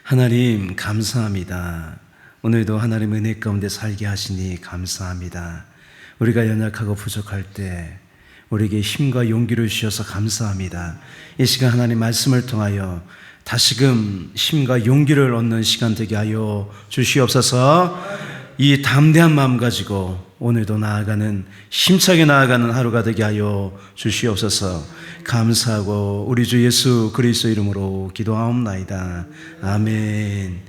하나님 감사합니다. 오늘도 하나님 은혜 가운데 살게 하시니 감사합니다. 우리가 연약하고 부족할 때 우리에게 힘과 용기를 주셔서 감사합니다. 이 시간 하나님 말씀을 통하여 다시금 힘과 용기를 얻는 시간 되게 하여 주시옵소서. 이 담대한 마음 가지고 오늘도 나아가는, 힘차게 나아가는 하루가 되게 하여 주시옵소서. 감사하고 우리 주 예수 그리스도 이름으로 기도하옵나이다. 아멘.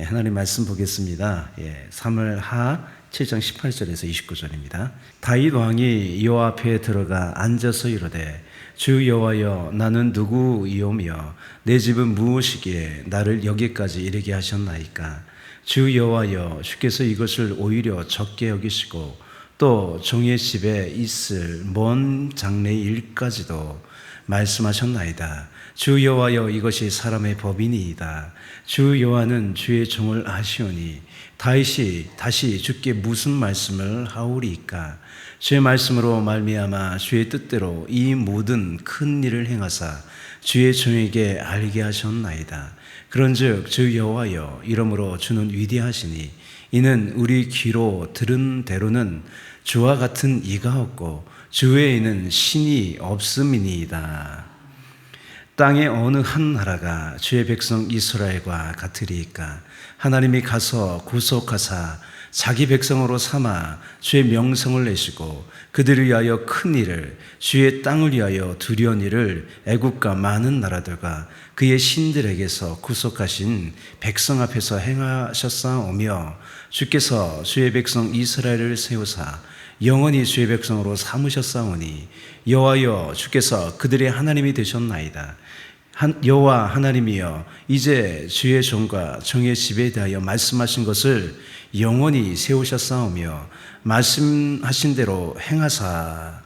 하나님 말씀 보겠습니다. 사무엘하 7장 18절에서 29절입니다. 다윗 왕이 여호와 앞에 들어가 앉아서 이르되, 주 여호와여, 나는 누구이오며 내 집은 무엇이기에 나를 여기까지 이르게 하셨나이까? 주 여호와여, 주께서 이것을 오히려 적게 여기시고 또 종의 집에 있을 먼 장래의 일까지도 말씀하셨나이다. 주 여호와여, 이것이 사람의 법이니이다. 주 여호와는 주의 종을 아시오니 다윗이 다시 주께 무슨 말씀을 하오리이까? 주의 말씀으로 말미암아 주의 뜻대로 이 모든 큰 일을 행하사 주의 종에게 알게 하셨나이다. 그런즉 주 여호와여, 이러므로 주는 위대하시니 이는 우리 귀로 들은 대로는 주와 같은 이가 없고 주 외에는 신이 없음이니이다. 땅의 어느 한 나라가 주의 백성 이스라엘과 같으리이까? 하나님이 가서 구속하사 자기 백성으로 삼아 주의 명성을 내시고 그들을 위하여 큰 일을, 주의 땅을 위하여 두려운 일을 애국과 많은 나라들과 그의 신들에게서 구속하신 백성 앞에서 행하셨사오며, 주께서 주의 백성 이스라엘을 세우사 영원히 주의 백성으로 삼으셨사오니 여호와여, 주께서 그들의 하나님이 되셨나이다. 여호와 하나님이여, 이제 주의 종과 종의 집에 대하여 말씀하신 것을 영원히 세우셨사오며 말씀하신 대로 행하사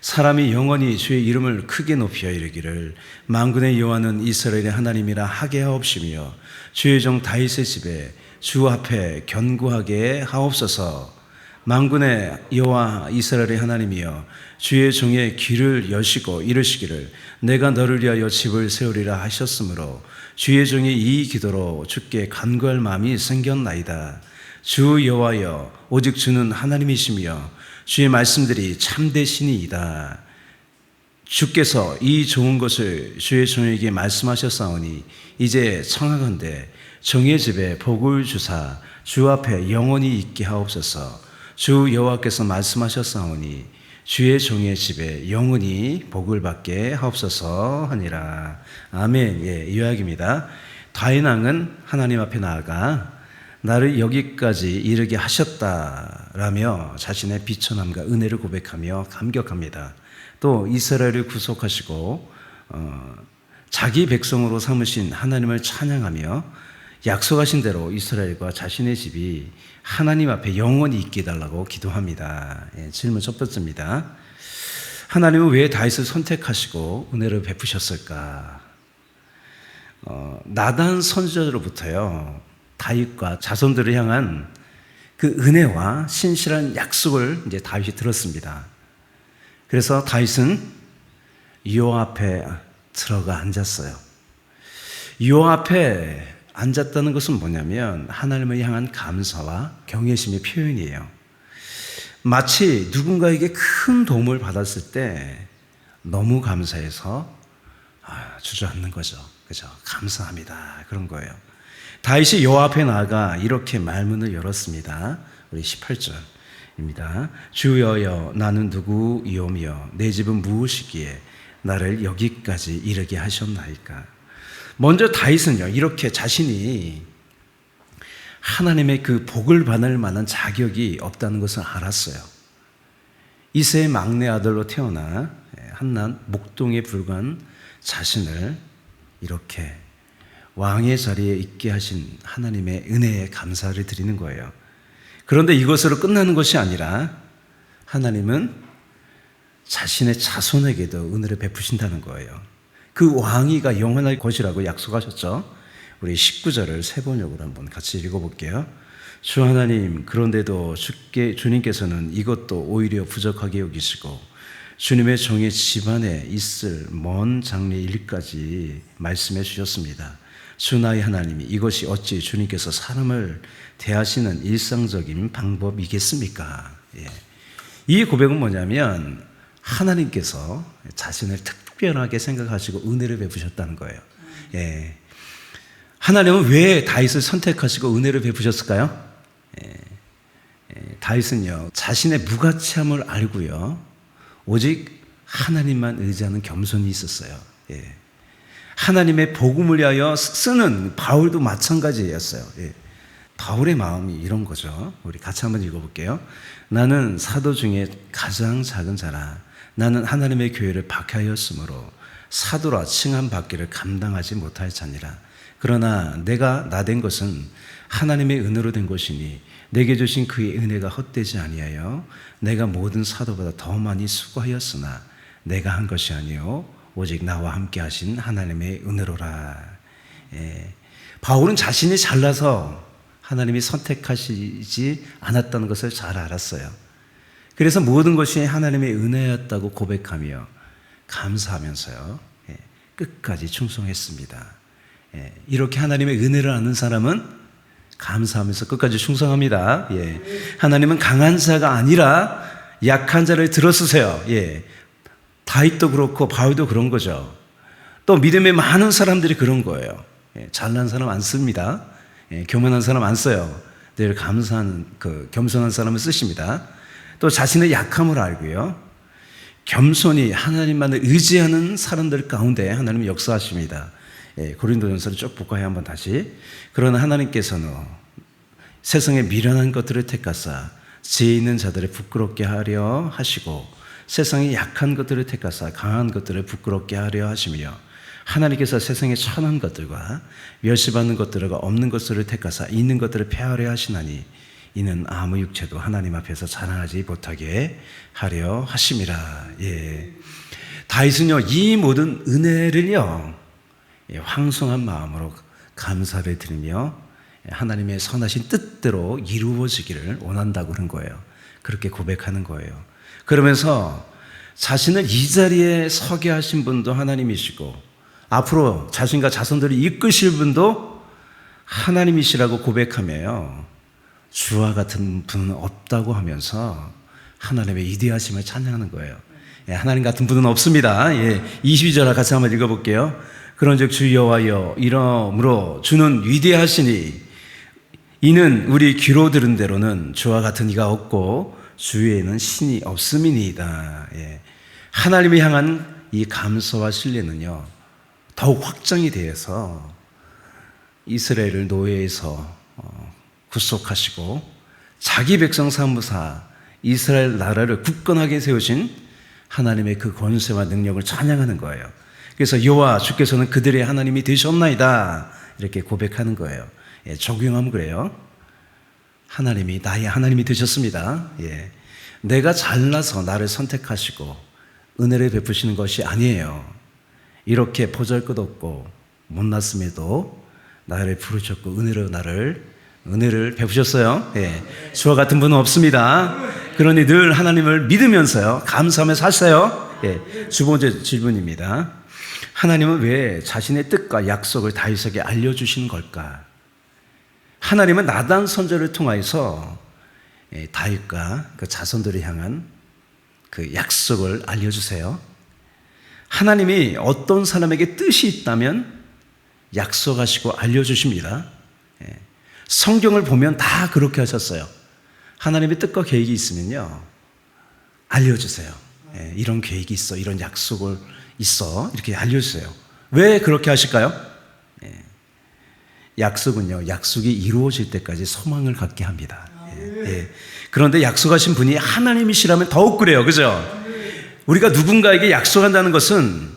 사람이 영원히 주의 이름을 크게 높여 이르기를, 만군의 여호와는 이스라엘의 하나님이라 하게 하옵시며 주의 종 다윗의 집에 주 앞에 견고하게 하옵소서. 만군의 여호와 이스라엘의 하나님이여, 주의 종의 귀를 여시고 이르시기를, 내가 너를 위하여 집을 세우리라 하셨으므로 주의 종이 이 기도로 주께 간구할 마음이 생겼나이다. 주 여호와여, 오직 주는 하나님이시며 주의 말씀들이 참되시니이다. 주께서 이 좋은 것을 주의 종에게 말씀하셨사오니 이제 청하건대 종의 집에 복을 주사 주 앞에 영원히 있게 하옵소서. 주 여호와께서 말씀하셨사오니 주의 종의 집에 영원히 복을 받게 하옵소서 하니라. 아멘. 요약입니다. 다윗 왕은 하나님 앞에 나아가 나를 여기까지 이르게 하셨다라며 자신의 비천함과 은혜를 고백하며 감격합니다. 또 이스라엘을 구속하시고 자기 백성으로 삼으신 하나님을 찬양하며 약속하신 대로 이스라엘과 자신의 집이 하나님 앞에 영원히 있게 해달라고 기도합니다. 질문 첫 번째입니다. 하나님은 왜 다윗을 선택하시고 은혜를 베푸셨을까? 나단 선지자로부터요, 다윗과 자손들을 향한 그 은혜와 신실한 약속을 이제 다윗이 들었습니다. 그래서 다윗은 여호와 앞에 들어가 앉았어요. 여호와 앞에 앉았다는 것은 뭐냐면 하나님을 향한 감사와 경외심의 표현이에요. 마치 누군가에게 큰 도움을 받았을 때 너무 감사해서 주저앉는 거죠. 그죠? 감사합니다. 그런 거예요. 다윗이 여호와 앞에 나아가 이렇게 말문을 열었습니다. 우리 18절입니다. 주여여, 나는 누구이오며 내 집은 무엇이기에 나를 여기까지 이르게 하셨나이까? 먼저 다윗은요, 이렇게 자신이 하나님의 그 복을 받을 만한 자격이 없다는 것을 알았어요. 이새의 막내 아들로 태어나 한낱 목동에 불과한 자신을 이렇게 왕의 자리에 있게 하신 하나님의 은혜에 감사를 드리는 거예요. 그런데 이것으로 끝나는 것이 아니라 하나님은 자신의 자손에게도 은혜를 베푸신다는 거예요. 그 왕위가 영원할 것이라고 약속하셨죠. 우리 19절을 세 번역으로 한번 같이 읽어볼게요. 주 하나님, 그런데도 주님께서는 이것도 오히려 부족하게 여기시고 주님의 종의 집안에 있을 먼 장래 일까지 말씀해 주셨습니다. 주 나의 하나님이 이것이 어찌 주님께서 사람을 대하시는 일상적인 방법이겠습니까? 예. 이 고백은 뭐냐면 하나님께서 자신을 특별하게 생각하시고 은혜를 베푸셨다는 거예요. 예. 하나님은 왜 다윗을 선택하시고 은혜를 베푸셨을까요? 다윗은요, 자신의 무가치함을 알고요, 오직 하나님만 의지하는 겸손이 있었어요. 예. 하나님의 복음을 위하여 쓰는 바울도 마찬가지였어요. 예. 바울의 마음이 이런 거죠. 우리 같이 한번 읽어볼게요. 나는 사도 중에 가장 작은 자라. 나는 하나님의 교회를 박해하였으므로 사도라 칭함받기를 감당하지 못할 자니라. 그러나 내가 나된 것은 하나님의 은혜로 된 것이니 내게 주신 그의 은혜가 헛되지 아니하여 내가 모든 사도보다 더 많이 수고하였으나 내가 한 것이 아니요 오직 나와 함께 하신 하나님의 은혜로라. 예. 바울은 자신이 잘나서 하나님이 선택하시지 않았다는 것을 잘 알았어요. 그래서 모든 것이 하나님의 은혜였다고 고백하며 감사하면서요, 예, 끝까지 충성했습니다. 예, 이렇게 하나님의 은혜를 아는 사람은 감사하면서 끝까지 충성합니다. 예, 하나님은 강한 자가 아니라 약한 자를 들어쓰세요. 예, 다윗도 그렇고 바울도 그런 거죠. 또 믿음의 많은 사람들이 그런 거예요. 예, 잘난 사람 안 씁니다. 예, 교만한 사람 안 써요. 늘 감사한, 겸손한 사람을 쓰십니다. 또 자신의 약함을 알고요, 겸손히 하나님만을 의지하는 사람들 가운데 하나님은 역사하십니다. 예, 고린도전서를 쭉 볼까요? 한번 다시. 그러나 하나님께서는 세상의 미련한 것들을 택하사 지혜 있는 자들을 부끄럽게 하려 하시고 세상의 약한 것들을 택하사 강한 것들을 부끄럽게 하려 하시며 하나님께서 세상의 천한 것들과 멸시받는 것들과 없는 것들을 택하사 있는 것들을 폐하려 하시나니 이는 아무 육체도 하나님 앞에서 자랑하지 못하게 하려 하심이라. 예. 다윗은요, 이 모든 은혜를요, 황송한 마음으로 감사를 드리며 하나님의 선하신 뜻대로 이루어지기를 원한다고 그런 거예요. 그렇게 고백하는 거예요. 그러면서 자신을 이 자리에 서게 하신 분도 하나님이시고 앞으로 자신과 자손들을 이끄실 분도 하나님이시라고 고백하며요, 주와 같은 분은 없다고 하면서 하나님의 위대하심을 찬양하는 거예요. 예, 하나님 같은 분은 없습니다. 예, 22절 같이 한번 읽어볼게요. 그런즉 주 여호와여 이러므로 주는 위대하시니 이는 우리 귀로 들은 대로는 주와 같은 이가 없고 주 위에는 신이 없음이니이다. 예. 하나님을 향한 이 감사와 신뢰는요, 더욱 확장이 되어서 이스라엘을 노예에서 구속하시고 자기 백성 삼으사 이스라엘 나라를 굳건하게 세우신 하나님의 그 권세와 능력을 찬양하는 거예요. 그래서 여호와 주께서는 그들의 하나님이 되셨나이다 이렇게 고백하는 거예요. 예, 적용하면 그래요. 하나님이 나의 하나님이 되셨습니다. 예, 내가 잘나서 나를 선택하시고 은혜를 베푸시는 것이 아니에요. 이렇게 보잘것없고 못났음에도 나를 부르셨고 은혜를 베푸셨어요. 예, 주와 같은 분은 없습니다. 그러니 늘 하나님을 믿으면서요, 감사하며 사세요. 예, 두 번째 질문입니다. 하나님은 왜 자신의 뜻과 약속을 다윗에게 알려주시는 걸까? 하나님은 나단 선지자를 통하여서 다윗과 그 자손들을 향한 그 약속을 알려주세요. 하나님이 어떤 사람에게 뜻이 있다면 약속하시고 알려주십니다. 성경을 보면 다 그렇게 하셨어요. 하나님의 뜻과 계획이 있으면요, 알려주세요. 이런 계획이 있어, 이런 약속을 있어, 이렇게 알려주세요. 왜 그렇게 하실까요? 약속은요, 약속이 이루어질 때까지 소망을 갖게 합니다. 그런데 약속하신 분이 하나님이시라면 더욱 그래요. 그죠? 우리가 누군가에게 약속한다는 것은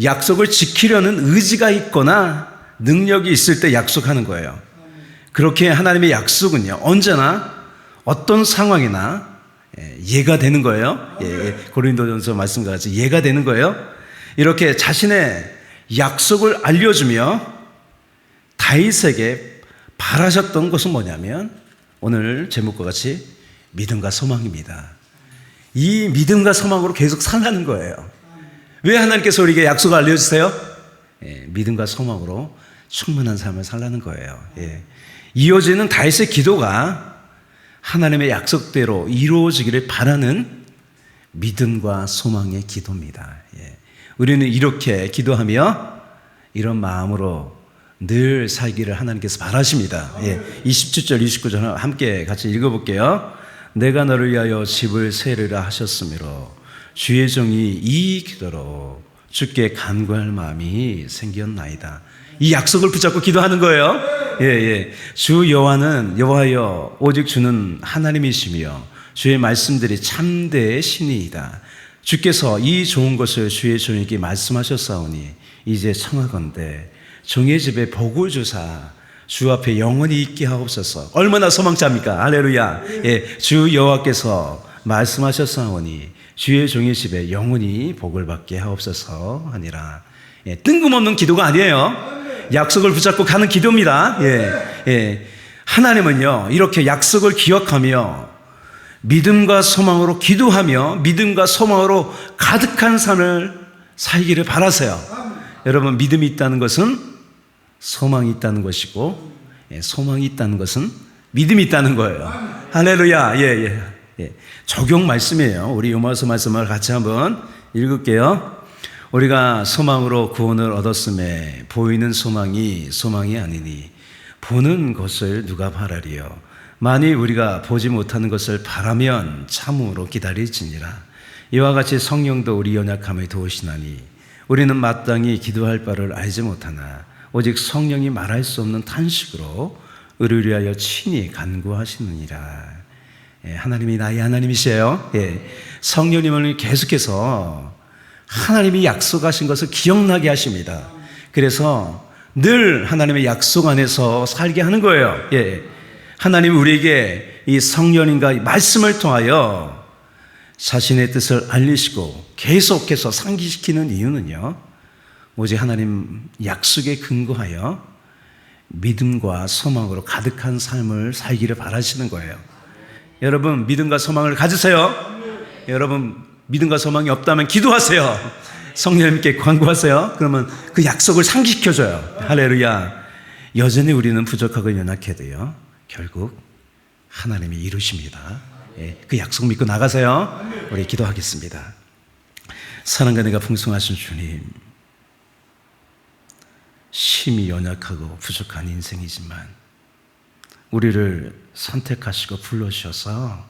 약속을 지키려는 의지가 있거나 능력이 있을 때 약속하는 거예요. 그렇게 하나님의 약속은요, 언제나 어떤 상황이나 예가 되는 거예요. 고린도전서 말씀과 같이 예가 되는 거예요. 이렇게 자신의 약속을 알려주며 다윗에게 바라셨던 것은 뭐냐면 오늘 제목과 같이 믿음과 소망입니다. 이 믿음과 소망으로 계속 살라는 거예요. 왜 하나님께서 우리에게 약속을 알려주세요? 믿음과 소망으로 충만한 삶을 살라는 거예요. 예. 이어지는 다윗의 기도가 하나님의 약속대로 이루어지기를 바라는 믿음과 소망의 기도입니다. 예. 우리는 이렇게 기도하며 이런 마음으로 늘 살기를 하나님께서 바라십니다. 예. 27절, 29절 함께 같이 읽어볼게요. 내가 너를 위하여 집을 세르라 하셨으므로 주의 종이 이 기도로 주께 간구할 마음이 생겼나이다. 이 약속을 붙잡고 기도하는 거예요. 예, 예. 주 여호와여 오직 주는 하나님이시며 주의 말씀들이 참되의 신이이다. 주께서 이 좋은 것을 주의 종에게 말씀하셨사오니 이제 청하건대 종의 집에 복을 주사 주 앞에 영원히 있게 하옵소서. 얼마나 소망자입니까? 할렐루야. 예, 주 여호와께서 말씀하셨사오니 주의 종의 집에 영원히 복을 받게 하옵소서 하니라. 예, 뜬금없는 기도가 아니에요. 약속을 붙잡고 가는 기도입니다. 예, 예. 하나님은요, 이렇게 약속을 기억하며 믿음과 소망으로 기도하며 믿음과 소망으로 가득한 삶을 살기를 바라세요. 여러분, 믿음이 있다는 것은 소망이 있다는 것이고, 예, 소망이 있다는 것은 믿음이 있다는 거예요. 할렐루야. 예, 예, 예. 적용 말씀이에요. 우리 요마서 말씀을 같이 한번 읽을게요. 우리가 소망으로 구원을 얻었음에 보이는 소망이 아니니 보는 것을 누가 바라리요. 만일 우리가 보지 못하는 것을 바라면 참으로 기다릴지니라. 이와 같이 성령도 우리 연약함을 도우시나니 우리는 마땅히 기도할 바를 알지 못하나 오직 성령이 말할 수 없는 탄식으로 우리를 위하여 친히 간구하시느니라. 예, 하나님이 나의 하나님이세요. 예, 성령님을 계속해서 하나님이 약속하신 것을 기억나게 하십니다. 그래서 늘 하나님의 약속 안에서 살게 하는 거예요. 예, 하나님이 우리에게 이 성령님과 이 말씀을 통하여 자신의 뜻을 알리시고 계속해서 상기시키는 이유는요, 오직 하나님 약속에 근거하여 믿음과 소망으로 가득한 삶을 살기를 바라시는 거예요. 여러분, 믿음과 소망을 가지세요. 여러분, 믿음과 소망이 없다면 기도하세요. 성령님께 간구하세요. 그러면 그 약속을 상기시켜줘요. 할렐루야. 여전히 우리는 부족하고 연약해도요, 결국 하나님이 이루십니다. 예, 그 약속 믿고 나가세요. 우리 기도하겠습니다. 사랑과 은혜가 풍성하신 주님, 심히 연약하고 부족한 인생이지만 우리를 선택하시고 불러주셔서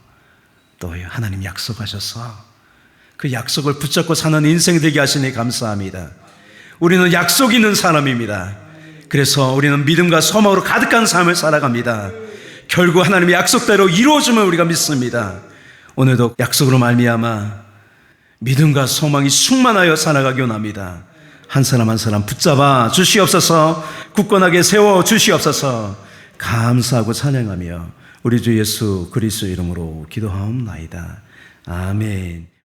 또 하나님 약속하셔서 그 약속을 붙잡고 사는 인생이 되게 하시니 감사합니다. 우리는 약속 있는 사람입니다. 그래서 우리는 믿음과 소망으로 가득한 삶을 살아갑니다. 결국 하나님의 약속대로 이루어짐을 우리가 믿습니다. 오늘도 약속으로 말미암아 믿음과 소망이 충만하여 살아가기 원합니다. 한 사람 한 사람 붙잡아 주시옵소서. 굳건하게 세워 주시옵소서. 감사하고 찬양하며 우리 주 예수 그리스도 이름으로 기도하옵나이다. 아멘.